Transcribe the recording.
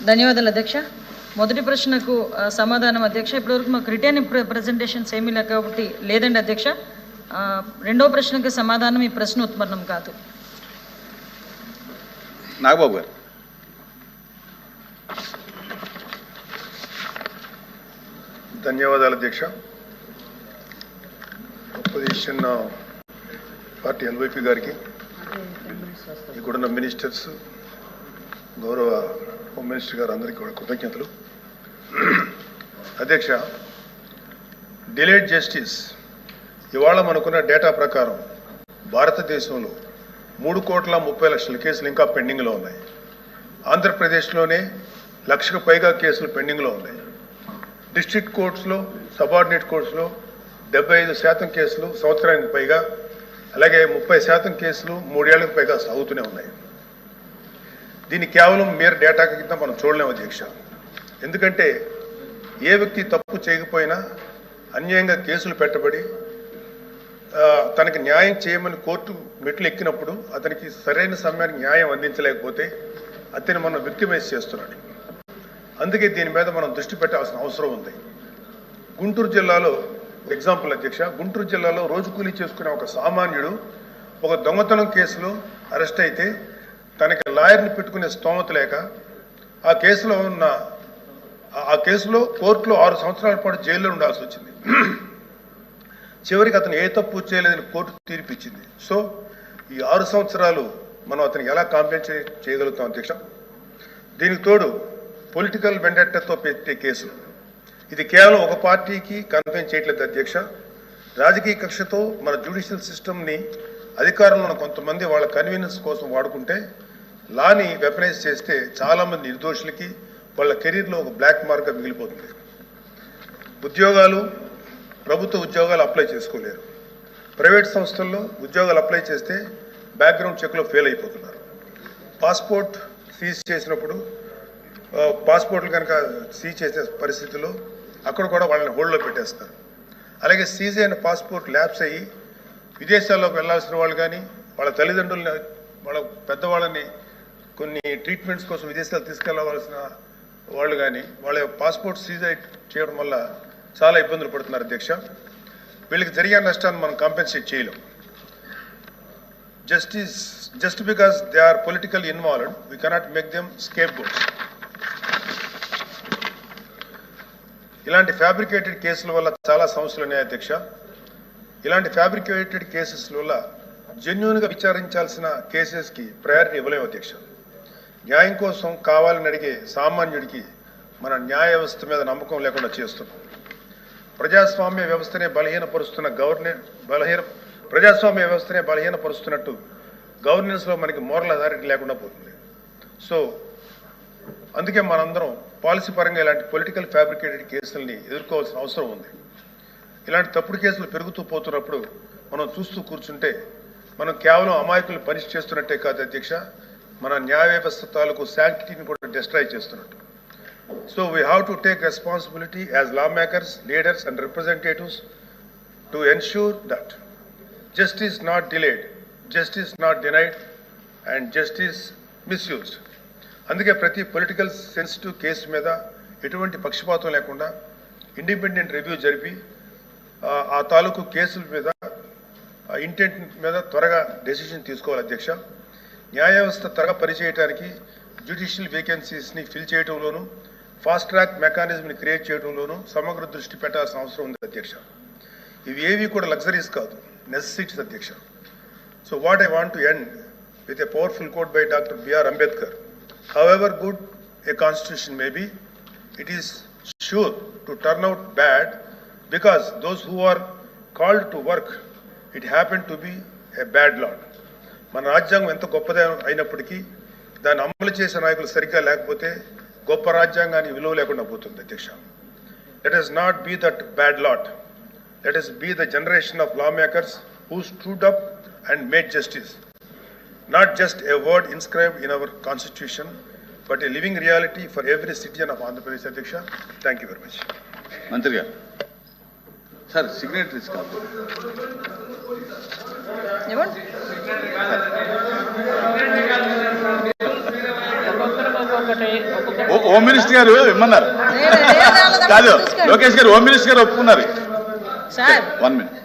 ధన్యవాదాలు అధ్యక్ష. మొదటి ప్రశ్నకు సమాధానం అధ్యక్ష, ఇప్పటివరకు మాకు రిటర్న్ ప్రజెంటేషన్స్ ఏమీ లేక కాబట్టి లేదండి అధ్యక్ష. రెండో ప్రశ్నకు సమాధానం ఈ ప్రశ్న ఉత్పన్నం కాదు. నాగబాబు గారు. ధన్యవాదాలు అధ్యక్ష. అపోజిషన్ పార్టీ ఎల్వైపీ గారికి, ఇక్కడున్న మినిస్టర్స్, గౌరవ హోమ్ మినిస్టర్ గారు అందరికీ కూడా కృతజ్ఞతలు. అధ్యక్ష, డిలేడ్ జస్టిస్ ఇవాళ మనకున్న డేటా ప్రకారం భారతదేశంలో 3,30,00,000 కేసులు ఇంకా పెండింగ్లో ఉన్నాయి. ఆంధ్రప్రదేశ్లోనే 1,00,000కు పైగా కేసులు పెండింగ్లో ఉన్నాయి. డిస్ట్రిక్ట్ కోర్ట్స్లో, సబార్డినేట్ కోర్ట్స్లో 75% కేసులు సంవత్సరానికి పైగా, అలాగే 30% కేసులు 3 ఏళ్లకు పైగా సాగుతూనే ఉన్నాయి. దీన్ని కేవలం mere డేటా కింద మనం చూడలేము అధ్యక్ష. ఎందుకంటే ఏ వ్యక్తి తప్పు చేయకపోయినా అన్యాయంగా కేసులు పెట్టబడి తనకి న్యాయం చేయమని కోర్టు మెట్లు ఎక్కినప్పుడు అతనికి సరైన సమయానికి న్యాయం అందించలేకపోతే అతన్ని మనం విక్టిమైజ్ చేస్తున్నాడు. అందుకే దీని మీద మనం దృష్టి పెట్టాల్సిన అవసరం ఉంది. గుంటూరు జిల్లాలో ఎగ్జాంపుల్ అధ్యక్ష, గుంటూరు జిల్లాలో రోజు కూలీ చేసుకునే ఒక సామాన్యుడు ఒక దొంగతనం కేసులో అరెస్ట్ అయితే తనకి లాయర్ని పెట్టుకునే స్తోమత లేక ఆ కేసులో కోర్టులో 6 సంవత్సరాల పాటు జైల్లో ఉండాల్సి వచ్చింది. చివరికి అతను ఏ తప్పు చేయలేదని కోర్టు తీర్పు ఇచ్చింది. సో ఈ 6 సంవత్సరాలు మనం అతనికి ఎలా కాంపెన్సేట్ చేయగలుగుతాం అధ్యక్ష? దీనికి తోడు పొలిటికల్ వెండెట్టాతో పెట్టే కేసులు, ఇది కేవలం ఒక పార్టీకి కన్ఫైన్ చేయట్లేదు అధ్యక్ష. రాజకీయ కక్షతో మన జ్యుడిషియల్ సిస్టమ్ని అధికారంలో కొంతమంది వాళ్ళ కన్వీనియన్స్ కోసం వాడుకుంటే లాని వెపనైజ్ చేస్తే చాలామంది నిర్దోషులకి వాళ్ళ కెరీర్లో ఒక బ్లాక్ మార్క్గా మిగిలిపోతుంది. ప్రభుత్వ ఉద్యోగాలు అప్లై చేసుకోలేరు. ప్రైవేట్ సంస్థల్లో ఉద్యోగాలు అప్లై చేస్తే బ్యాక్గ్రౌండ్ చెక్లో ఫెయిల్ అయిపోతున్నారు. పాస్పోర్ట్ సీజ్ చేసినప్పుడు పాస్పోర్ట్లు కనుక సీజ్ చేసే పరిస్థితుల్లో అక్కడ కూడా వాళ్ళని హోల్డ్లో పెట్టేస్తారు. అలాగే సీజ్ అయిన పాస్పోర్ట్ ల్యాప్స్ అయ్యి విదేశాల్లోకి వెళ్లాల్సిన వాళ్ళు కానీ, వాళ్ళ తల్లిదండ్రులని, వాళ్ళ పెద్దవాళ్ళని కొన్ని ట్రీట్మెంట్స్ కోసం విదేశాలు తీసుకెళ్లవలసిన వాళ్ళు కానీ వాళ్ళ పాస్పోర్ట్ సీజ్ చేయడం వల్ల చాలా ఇబ్బందులు పడుతున్నారు అధ్యక్ష. వీళ్ళకి జరిగే నష్టాన్ని మనం కాంపెన్సేట్ చేయలేం. Just because they are political involved we cannot make them scapegoats. ఇలాంటి ఫ్యాబ్రికేటెడ్ కేసుల వల్ల చాలా సమస్యలు ఉన్నాయి అధ్యక్ష. ఇలాంటి ఫ్యాబ్రికేటెడ్ కేసెస్ వల్ల జెన్యూన్గా విచారించాల్సిన కేసెస్కి ప్రయారిటీ ఇవ్వలేము అధ్యక్ష. న్యాయం కోసం కావాలని అడిగే సామాన్యుడికి మన న్యాయ వ్యవస్థ మీద నమ్మకం లేకుండా చేస్తున్నాం. ప్రజాస్వామ్య వ్యవస్థనే బలహీనపరుస్తున్నట్టు గవర్నెన్స్లో మనకి మోరల్ అథారిటీ లేకుండా పోతుంది. సో అందుకే మనందరం పాలసీ పరంగా ఇలాంటి పొలిటికల్ ఫ్యాబ్రికేటెడ్ కేసుల్ని ఎదుర్కోవాల్సిన అవసరం ఉంది. ఇలాంటి తప్పుడు కేసులు పెరుగుతూ పోతున్నప్పుడు మనం చూస్తూ కూర్చుంటే మనం కేవలం అమాయకులు పనిష్ చేస్తున్నట్టే కాదు అధ్యక్ష, మన న్యాయ వ్యవస్థ తాలూకు శాంక్టిటీని కూడా డిస్ట్రాయ్ చేస్తున్నట్టు. So we have to take responsibility as lawmakers, leaders and representatives to ensure that justice not delayed, justice not denied and justice misused. అందుకే ప్రతి పొలిటికల్ సెన్సిటివ్ కేసు మీద ఎటువంటి పక్షపాతం లేకుండా ఇండిపెండెంట్ రివ్యూ జరిపి ఆ తాలూకు కేసుల మీద ఇంటెంట్ మీద త్వరగా డెసిషన్ తీసుకోవాలి అధ్యక్ష. న్యాయ వ్యవస్థ త్వరగా పనిచేయడానికి జ్యుడిషియల్ వేకెన్సీస్ని ఫిల్ చేయడంలోనూ ఫాస్ట్ ట్రాక్ మెకానిజంని క్రియేట్ చేయడంలోనూ సమగ్ర దృష్టి పెట్టాల్సిన అవసరం ఉంది అధ్యక్ష. ఇవి ఏవి కూడా లగ్జరీస్ కాదు, నెసెసిటీస్ అధ్యక్ష. So what I want to end with a powerful coat by doctor B.R. Ambedkar. However good a constitution may be, it is sure to turn out bad because those who are called to work it happened to be a bad law. మన రాజ్యాంగం ఎంత గొప్పదే అయినప్పటికీ దాన్ని అమలు చేసే నాయకులు సరిగ్గా లేకపోతే గొప్ప రాజ్యాంగానికి విలువ లేకుండా పోతుంది అధ్యక్ష. Let us not be that bad lot. Let us be the generation of lawmakers who stood up and made justice. Not just a word inscribed in our constitution, but a living reality for every citizen of Andhra Pradesh అధ్యక్ష. Thank you very much. మంత్రి గారు sir, signatories కాదు. ఇవ్వండి. Home minister గారు ఇమ్మన్నారు కాదు, లోకేష్ గారు home minister గారు ఒప్పుకున్నారు. Sir 1 minute.